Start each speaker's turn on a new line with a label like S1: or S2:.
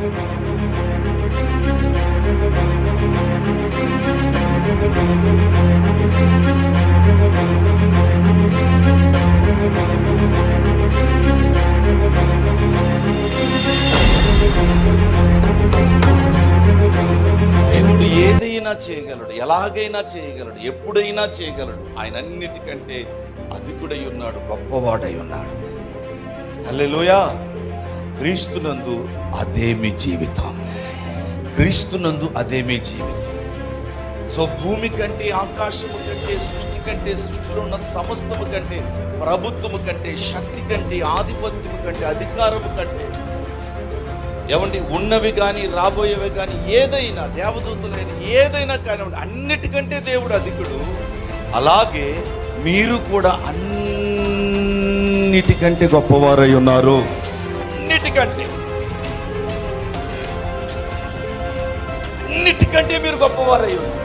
S1: దేవుడు ఏదైనా చేయగలడు, ఎలాగైనా చేయగలడు, ఎప్పుడైనా చేయగలడు. ఆయన అన్నిటికంటే అధికుడై ఉన్నాడు, గొప్పవాడై ఉన్నాడు. హల్లెలూయా. క్రీస్తునందు అదే మీ జీవితం, క్రీస్తునందు అదే మీ జీవితం. సో భూమి కంటే, ఆకాశము కంటే, సృష్టి కంటే, సృష్టిలో ఉన్న సమస్తము కంటే, ప్రభుత్వము కంటే, శక్తి కంటే, ఆధిపత్యము కంటే, అధికారము కంటే, ఏమండి ఉన్నవి కానీ రాబోయేవి కానీ ఏదైనా, దేవదూతలైన ఏదైనా కానివ్వండి, అన్నిటికంటే దేవుడు అధికుడు. అలాగే మీరు కూడా అన్నిటికంటే గొప్పవారై ఉన్నారు. అన్నిటికంటే మీరు గొప్పవారై ఉన్నారు.